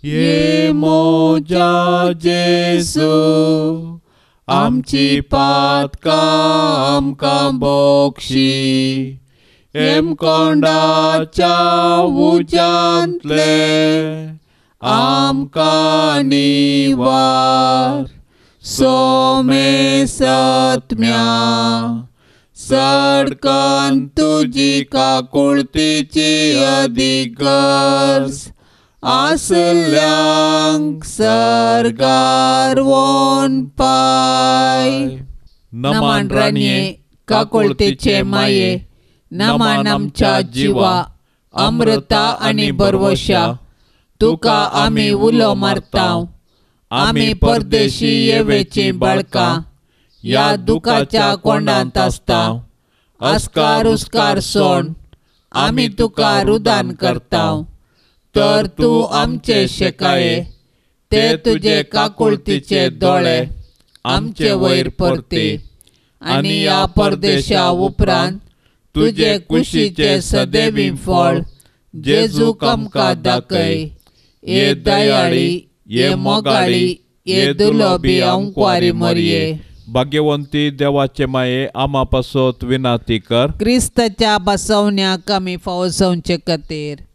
ये मोजा जेसू आमची पातकां आमकां बोक्षी एम कोंडाच्या उजांतले आमकां निवार सोमे सत्म्या सडकन तुजी काकुळतीची अधिगर्ज आसल्यांक सरगार वोन पाय. नमान राणये काकुळतेचे माये नमान आमच्या जिवा अमृता आणि बरवशा तुका आमी उलो मारताव. आमी परदेशी येवेची बाळकां या दुखाच्या कोंडांत आसताव. आस्कार उस्कार सोड आमी तुका रुदान करताव. तर तू आमचे शेकाये ते तुझे काकुळतीचे दोळे आमचे वयर परते आणि या परदेशा उपरांत तुझे कुशीचे सदैवी फळ जेजू आमकां दाखय. ये दयाळी ये मोगाळी ये दुर्लभी अंकुवारी मरिये. भाग्यवंती देवाचे माये आम्हा पासत विनाती कर. क्रिस्ताच्या बसवण्याक आमी फावोसवचे खातीर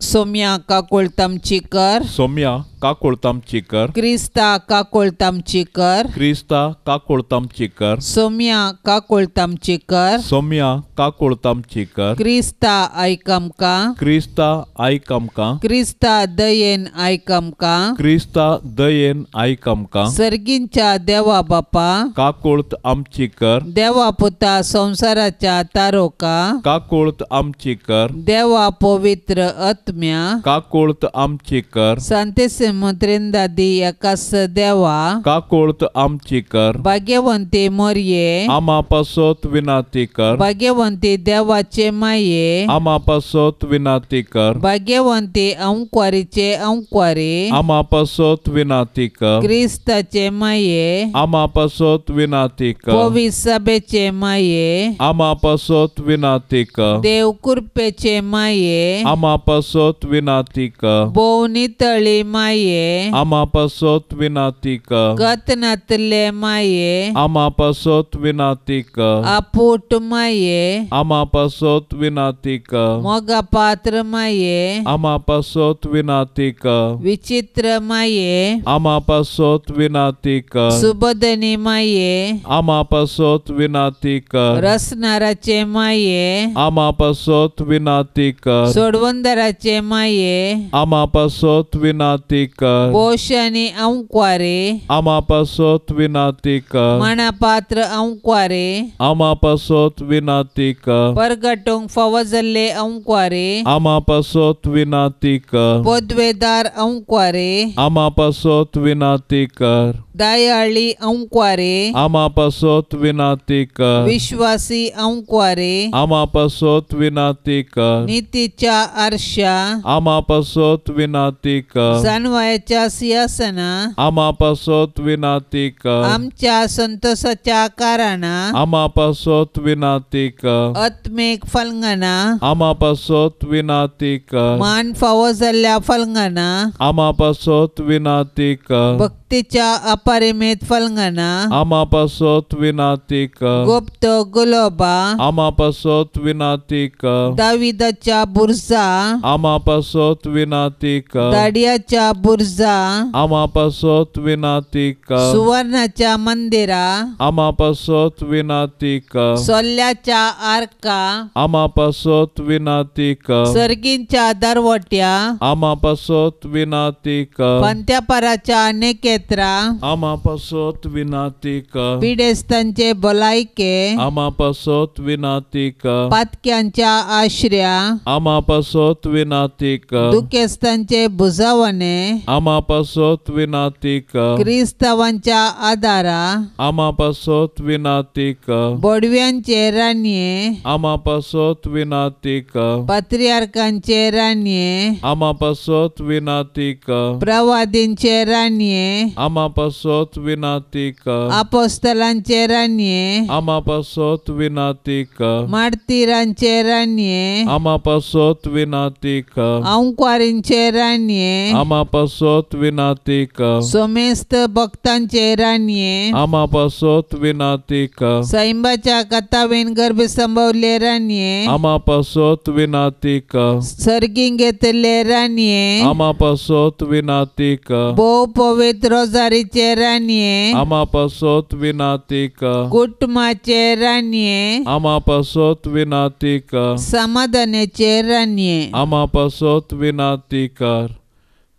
सोम्या काकुळतामची कर. सोम्या काकुळतामची कर. क्रिस्ता काकुळतामची कर. क्रिस्ता काकुळतामची कर. सोम्या काकुळतामची कर. सोम्या काकुळतामची कर. क्रिस्ता आयकमका. क्रिस्ता आयकमका. क्रिस्ता दयेन आयकमका. क्रिस्ता दयेन आयकमका. सर्गींच्या देवा बापा काकुळत आमची कर. देवा पुता संसाराच्या तारोका काकुळत आमची कर. देवा पवित्र आत्म्या काकुळत आमची कर. सांतेसिमो त्रिंदादी एकास देवा काकुळत आमची कर. भाग्यवंती मोरये आम्हा पासत विनाती कर. भाग्यवंती देवाचे माये आम्हा पासत विनाती कर. भाग्यवंती अंकुवारीचे अंकुवारी आम्हा पासत विनाती कर. क्रिस्ताचे माये आम्हा पासत विनाती कर. पवित्र सभेचे माये आम्हा पासत विनाती कर. देव कृपेचे माये आम्हा पासत विनाती कर. बोवनितळी माये आम्हा पासत विनाती कर. गतनातले माये आम्हा पासत विनाती कर. आपूट माये आम्हा पासत विनाती कर. मोगा पात्र माये आम्हा पासत विनाती कर. विचित्र माये आम्हा पासत विनाती कर. सुबोधनी माये आम्हा पासत विनाती कर. रसनाराचे माये आम्हा पासत विनाती कर. सोडवंदराचे क्रिस्ताचे माये आमा पासत विनाती कर बोशनी औंक्वारे आमा पासत विनाती कर मनापात्र औंक्वारे आमा पासत विनाती कर परगटोंग फवजल्ले औंक्वारे आमा पासत विनाती कर पोद्वेदार औंक्वारे आमा पासत विनाती कर दयाळी औंक्वारे आमा पासत विनाती कर विश्वासी औंक्वारे आमा पासत विनाती कर नीतीच्या आरशा आमा पासत विनाती कर जानवायाच्या सिंहासना आमा पासत विनाती कर आमच्या संतोषाच्या कारणा आमा पासत विनाती कर आत्मेक फलंगना आमा पासत विनाती कर मान फावो जाल्ल्या फलंगना आमा पासत विनाती कर भक्तीच्या अपरिमित फलंगना आमा पासत विनाती कर गुप्त गुलोबा आमा पासत विनाती कर दाविदाच्या बुरजा आमा पासत विनाती कर दाडियाच्या बुरजा आमा पासत विनाती कर सुवर्णाच्या मंदिरा आमा पासत विनाती कर सोल्ल्याच्या आर्का आमा पासत विनाती कर सर्गींच्या दरवट्या आमा पासत विनाती कर पंत्यापराच्या नेकेत्रा आमा पासत विनाती कर पिडेस्तांचे भलायके आमा पासत विनाती कर पातक्यांच्या आश्रया आमा पासत विनाती कर दुखेस्तांचे बुजावणे आमा पासत विनाती कर क्रिस्तावांच्या आदारा आमा पासत विनाती कर बोडव्यांचे रान्ये आमा पासत विनाती कर पात्रियार्कांचे रान्ये आमा पासत विनाती कर प्रवादींचे रान्ये आमा पासत विनाती कर अपोस्तलांचे रान्ये आमा पासत विनाती कर मार्तिरांचे रान्ये आमा पासत विनाती कर औंक्वारींचे रान्ये आमा पासत विनाती कर सोमेस्त भक्तांचे रान्ये आमा पासत विनाती कर सैंबाच्या कथावेन गर्भ संभवले रान्ये आमा पासत विनाती कर सर्गीं घेतले रान्ये आमा पासत विनाती कर भोव पवित्र रोजारीचे रान्ये आमा पासत विनाती कर कुटुंबाचे रान्ये आमा पासत विनाती कर समाधानाचे रान्ये आमा पासत विनाती कर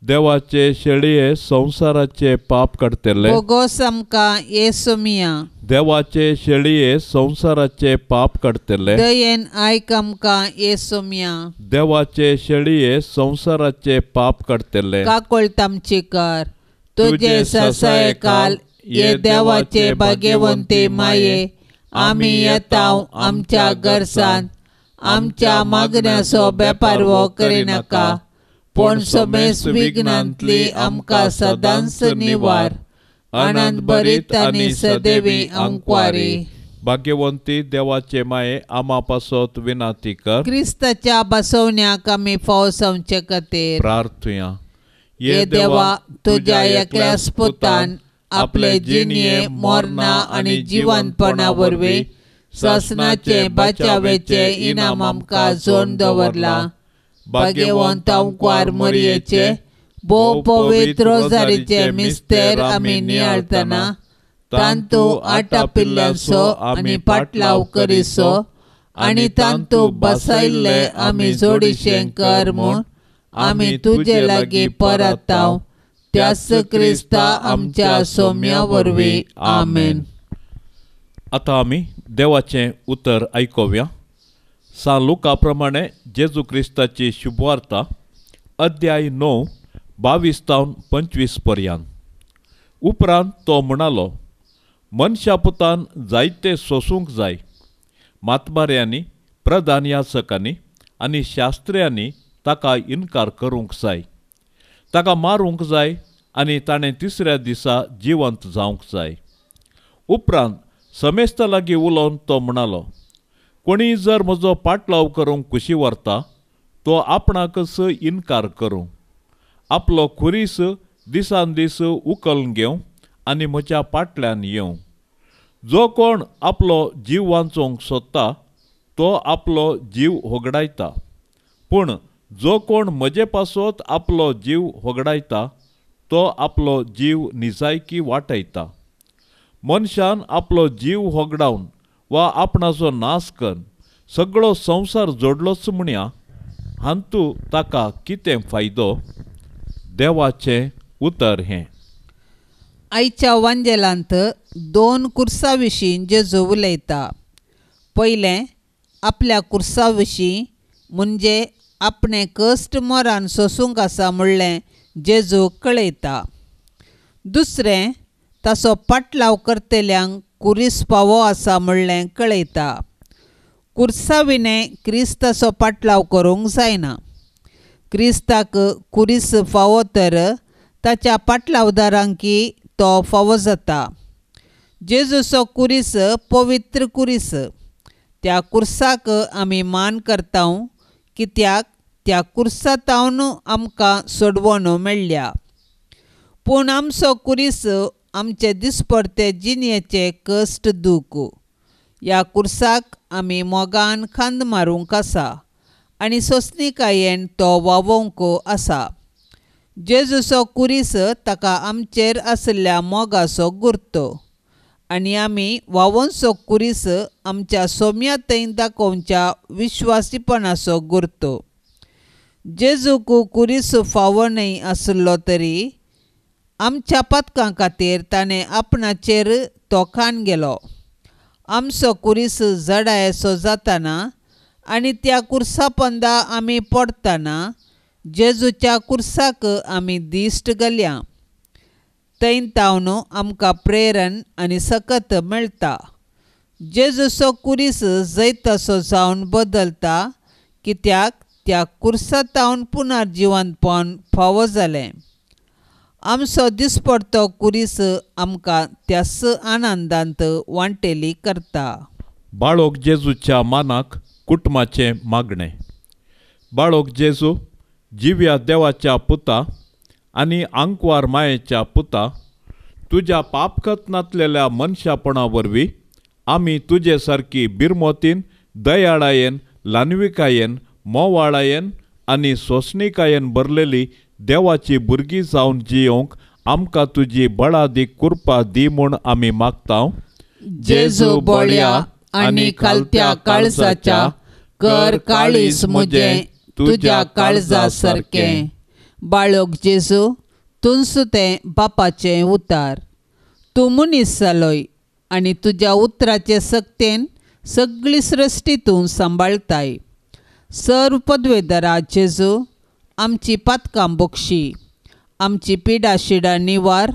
देवाचे शेळये संसाराचे पाप काडतले बोगोस आमकां येसुमिया देवाचे शेळये संसाराचे पाप काडतले दयेन आयक आमकां येसुमिया देवाचे शेळये संसाराचे पाप काडतले काकोळत आमची कर तुझे ससाय काल ये देवाचे भाग्यवंते माये आमी येताव आमच्या गरसान आमच्या मागण्याचो बेपारवो करिनाका पण समेस विघ्नांतली आमकां सदांच निवार आनंद भरीत आनी सदैवी औंक्वारी भाग्यवंती देवाचे माये आमा पासत विनाती कर क्रिस्ताच्या बसवण्याक आमी फावो संवचे खातीर प्रार्थुया ये देवा तुझ्या एकल्याच पुतान आपले जिणये मोरणा आनी जिवंतपणा वरवीं ससनाचे बचावेचे इनाम आमकां जोड दवरला भाग्यवंत औंक्वार मरियेचे भोव पवित्र रोजारीचे मिस्तेर आमी नियाळतना तांतू आटा पिल्ल्यांचो आमी पाटलाव करिसो आनी तांतू बसयल्ले आमी जोडिशें कर म्हूण आमी तुजे लागीं परताव त्याच क्रिस्ता आमच्या सोम्या वरवीं आमेन. आता आमी देवाचें उतर आयकोवया. सान लुका प्रमाणे जेजू क्रिस्ताची शुभवार्ता अध्याय 9 22-25 पर्यंत. उपरांत तो म्हणालो, मनशा पुतान जायते सोसूंक जाय. मातबाऱ्यांनी प्रधान याजकांनी आनी शास्त्र्यांनी ताका इन्कार करूंक जाय. ताका मारूंक जाय आनी ताणें तिसऱ्या दिसा जिवंत जावंक जाय. उपरांत समेस्त लागीं उलोवन तो म्हणालो, कोणी जर म्हजो पाटलाव करूंक कुशी व्हरता तो आपणाकच इन्कार करूं, आपलो खुरीस दिसान दीस उखलून घेवं आनी म्हज्या पाटल्यान येवं. जो कोण आपलो जीव वांचोवंक सोदता तो आपलो जीव होगडायता, पूण जो कोण म्हजे पासत आपलो जीव होगडायता तो आपलो जीव निजायकी वाटयता. मनशान आपलो जीव होगडावन वा आपणाचो नाश करून सगळो संवसार जोडलोच म्हणया हांतू ताका कितें फायदो? देवाचें उतर हें. आयच्या वांजेलांत 2 कुर्सां विशीं जेजू उलयता. पयलें आपल्या कुर्सा विशीं, म्हणजे आपणें कश्ट मोरान सोसूंक आसा म्हणलें जेजूक कळयता. दुसरें ताचो पाटलाव करतल्यांक कुरीस फावो आसा म्हणलें कळयता. कुर्सा विनें क्रिस्ताचो पाटलाव करूंक जायना. क्रिस्ताक कुरीस फावो तर ताच्या पाटलावदारांकी तो फावो जाता. जेजूचो कुरीस पवित्र कुरीस. त्या कुर्साक आमी मान करतांव, कित्याक त्या कुर्सातावन आमकां सोडवण मेळ्ळ्या. पूण आमचो कुरीस आमचे दिसपडते जिणेचे कश्ट दूख. ह्या कुर्साक आमी मोगान खांद मारूंक आसा आनी सोंसणीकायेन तो व्हांवोवंक आसा. जेजूचो कुरीस ताका आमचेर आसल्या मोगाचो गुर्तो, आनी आमी व्हांवोनचो कुरीस आमच्या सोम्यातेन दाखोवच्या विश्वासीपणाचो गुर्तो. जेजूक कुरीस फावो न्हय आसलो तरी आमच्या पातकां खातीर ताणें आपणाचेर तो खाण गेलो. आमचो कुरीस जडायेचो जाताना आनी त्या कुर्सा पोंदा आमी पडटाना जेजूच्या कुर्साक आमी दिश्ट घालया. थंय तावन आमकां प्रेरण आनी सकत मेळटा. जेजूचो कुरीस जैत तसो जावन बदलता, कित्याक त्या कुर्सातावन पुनर्जिवंतपण फावो जालें. आमचो दिसपडतो कुरीस आमकां त्याच आनंदांत वांटेली करता. बाळोक जेजूच्या मानाक कुटुंबाचें मागणें. बाळोक जेजू, जिव्या देवाच्या पुता आनी आंकवार मायेच्या पुता, तुज्या पापखत नातलेल्या मनशापणा वरवीं आमी तुजे सारकी बिरमोतीन, दयाळायेन, ल्हानविकायेन, मोवाळायेन आनी सोंसणीकायेन भरलेली देवाची भुरगीं जावन जियोंक आमकां तुजी बळादीक कृपा दी म्हूण आमी मागतांव. जेजू बोळ्या आनी खालत्या काळजाच्या कर काळीस म्हजें तुज्या काळजा सारकें. बाळोक जेजू, तुंस तें बापाचें उतार. तूं मनीस जालोय आनी तुज्या उतराचे सक्तेन सगळी सृश्टी तूं सांबाळताय. सर्व पदवेदरा जेजू, आमची पातकां बक्षी, आमची पिडा शिडा निवार,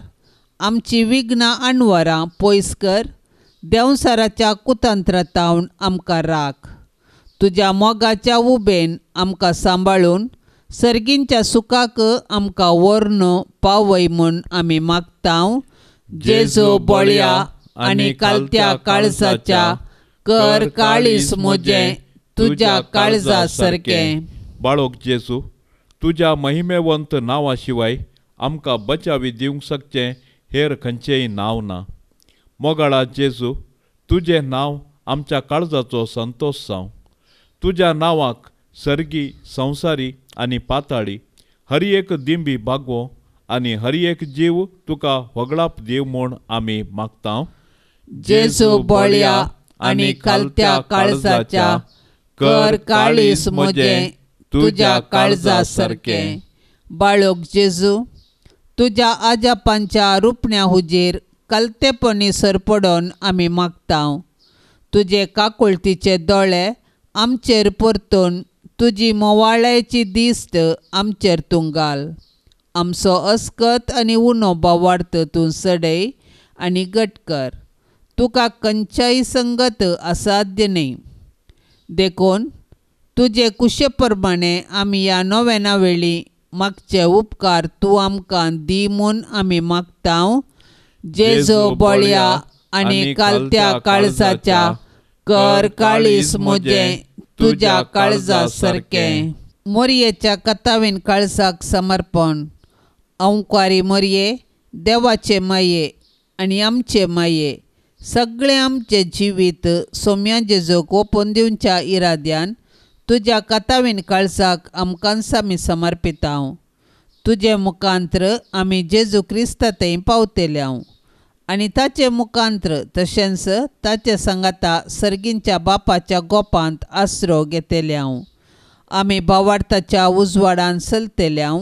आमची विघ्नां आडवरां पयस कर. देंवसाराच्या कुतंत्रतावन आमकां राख. तुज्या मोगाच्या उबेन आमकां सांबाळून सर्गींच्या सुखाक आमकां व्हरून पावय म्हूण आमी मागतांव. जेजू बोळ्या आनी कालत्या काळजाच्या कर काळीस म्हजें तुज्या काळजा सारकें. बाळोक जेजू, तुज्या महिमेवंत नांवा शिवाय आमकां बचावी दिवंक शकचें हेर खंयचेंय नांव ना. मोगाळा जेजू, तुजें नांव आमच्या काळजाचो संतोश जावं. तुज्या नांवाक सर्गी, संवसारी आनी पाताळी हर एक दिंबी भागवो आनी हर एक जीव तुका होगळाप दिव म्हूण आमी मागतांव. जेजू बोळ्या आनी कालत्या काळजाच्या कर काळीस म्हजें तुज्या काळजा सारकें. बाळोक जेजू, तुज्या आजापांच्या रुपण्या हुजेर कलतेपणी सरपडोन आमी मागतांव. तुजे काकुळतीचे दोळे आमचेर परतून तुजी मोवाळ्याची दिश्ट आमचेर तूं घाल. आमचो अस्कत आनी उणो बोवार्थ तूं सडय आनी घट कर. तुका खंयच्याय संगत असाध्य न्हय. देखून तुजे कुशे प्रमाणे आमी ह्या नोवेना वेळी मागचे उपकार तूं आमकां दी म्हूण आमी मागतांव. जेजू बोळ्या आनी कालत्या काळजाच्या कर काळीस म्हजें तुज्या काळजा सारकें. मोरयेच्या कतावेन काळजाक समर्पण. अंकुरी मोरये, देवाचे माये आनी आमचे माये, सगळें आमचें जिवीत सोम्या जेजूक ओपून दिवच्या इराद्यान तुज्या कतावेन काळजाक आमकांच आमी समर्पितांव. तुजे मुखांत्र आमी जेजू क्रिस्तांतय पावतेल्याव आनी ताचे मुखांत्र तशेंच ताचे सांगाता सर्गींच्या बापाच्या गोपांत आसरो घेतेल्याव. आमी भावार्थाच्या उजवाडान चलतेल्याव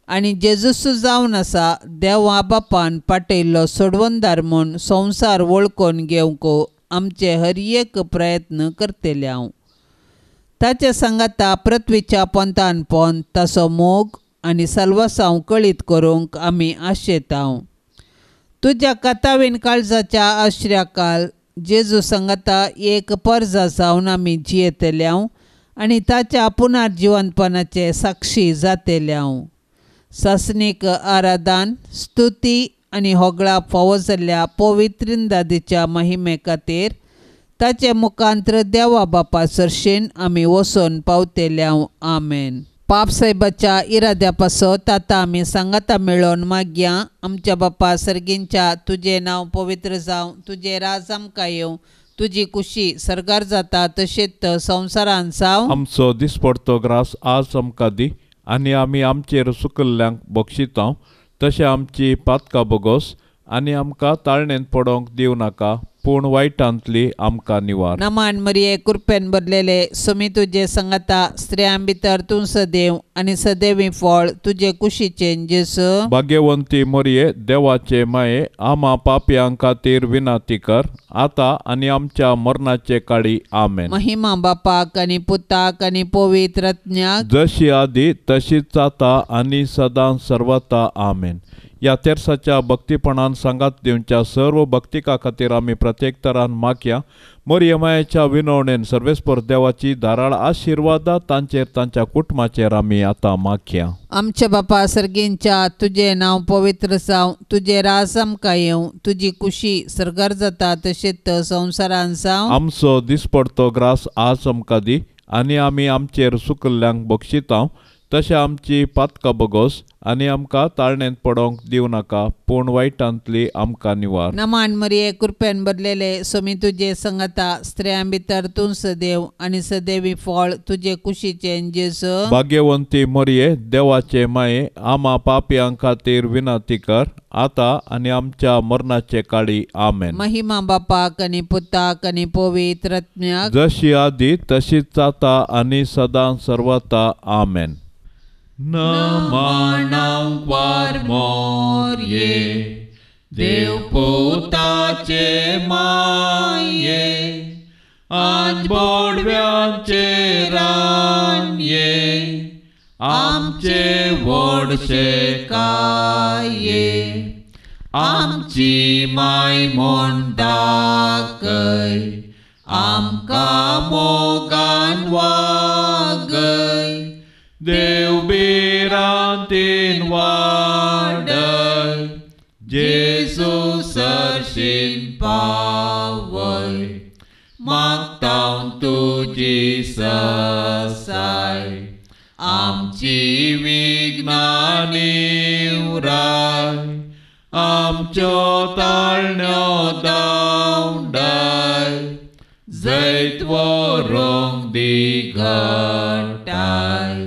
आनी जेजूस जावन आसा देवा बापान पाटयल्लो सोडवंदार म्हूण संवसार वळखून घेवंक आमचे हर एक प्रयत्न करतेल्याव ताचे सांगाता पृथ्वीच्या पंतान पोंद ताचो मोग आनी साल्वासांव कळीत करूंक आमी आशेताव. तुज्या कातावीन काळजाच्या आश्र्याकाल जेजू सांगाता एक पर्जा जावन आमी जियेतल्याव आनी ताच्या पुनर्जिवनपणाचे साक्षी जातेल्याव. सासणीक आराधन स्तुती आनी होगळा फावो जाल्ल्या पवित्रिंदादीच्या महिमे खातीर ताचे मुखांत्र देवा बापा सरशेन आमी वचून पावतेल्याव. आमेन. पाप साहेबाच्या इराद्या पासत आतां आमी सांगाता मेळोन मागया. आमच्या बापा सर्गींच्या तुजें नांव पवित्र जावं, तुजें राज आमकां येवं, तुजी कुशी सरकार जाता तशेंच संवसारान जावं. आमचो दिसपडतो ग्रास आज आमकां दी आनी आमी आमचेर सुकल्ल्यांक बक्षितांव तशें आमची पातकां बोगोस आनी आमकां ताळणेंत पडोवंक दिवं नाका पूण वायटांतली आमकां निवार. नमान मरिये कृपेन भरलेले सुमी तुजे सांगाता स्त्रियां भितर तूं सदैव आनी सदैवी फळ तुजे कुशीचें जेसू. भाग्यवंती मरिये देवाचे माये आमा पापयां खातीर विनाती कर आतां आनी आमच्या मरणाचे काळी. आमेन. महिमा बापाक आनी पुताक आनी पवित्र आत्म्याक जशी आदी तशीच आता आनी सदां सर्वता. आमेन. या तेर्साच्या भक्तीपणान सांगात दिवच्या सर्व भक्तिका खातीर आमी प्रत्येक तरान मागया. मरियमायेच्या विनवणेन सर्वेस्पर देवाची धाराळ आशिर्वादा तांचेर तांच्या कुटुंबाचेर आमी आतां मागया. आमच्या बापा सर्गींच्या तुजें नांव पवित्र जावं, तुजें राज आमकां येवं, तुजी कुशी सरकार जाता तशेंच संवसारान जावं. आमचो दिसपडतो ग्रास आज आमकां दी आनी आमी आमचेर सुकल्ल्यांक बक्षितांव तशें आमची पातकां बोगोस आनी आमकां ताळणेंत पडोवंक दिवं नाका पूण वायटांतली आमकां निवार. नमान मरिये कृपेन भरलेले सुमी तुजे सांगाता स्त्रियां भितर तूं सदैव आनी सदैवी फळ तुजे कुशीचें जेसू. भाग्यवंती मरिये देवाचे माये आमा पापयां खातीर विनाती कर आतां आनी आमच्या मरणाचे काळी. आमेन. महिमा बापाक आनी पुताक आनी पवित्र आत्म्याक जशी आदी तशीच आता आनी सदां सर्वता. आमेन. नमाणांक वार मोरये देव पुताचे माये आज बोडव्यांचे रानये आमचे व्हडशे काये आमची माय म्हूण दाखय आमकां मोगान वागय देव बिरांतीन वाडय जेजू सरशीन पावय मागतां तुजी ससाय आमची विघ्नां निवराय आमच्यो ताळण्यो दावडाय जैत व्हरोंक दी घटाय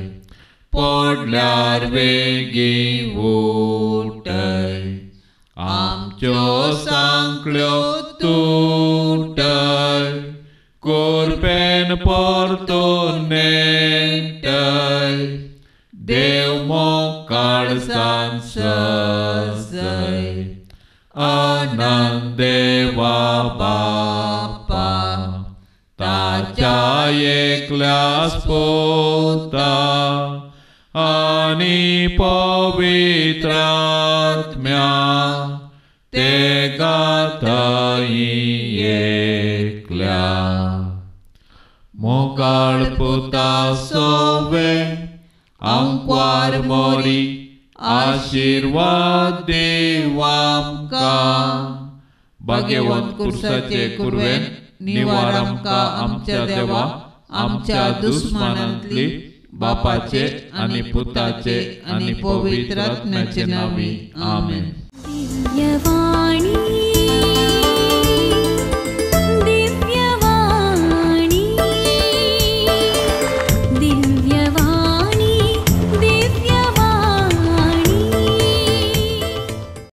पडल्यार वेगी उठय आमच्यो सांकल्यो तुटय कोरपेन परतून नेटय देव मोकाळसान सजय आनंद देवा बापा ताच्या एकल्याच पोता आनी पवित्र आत्म्या ते गाथई एकल्या मोकाळ पुता सोवे आमकां मोरी आशीर्वाद देव आमकां भाग्यवंत कुर्साचे कुरवेन निवार आमकां आमच्या देवा आमच्या दुस्मानांतली बापाचे आनी पुताचे आनी पवित्र आत्म्याचे नावी. आमेन. दिव्यवाणी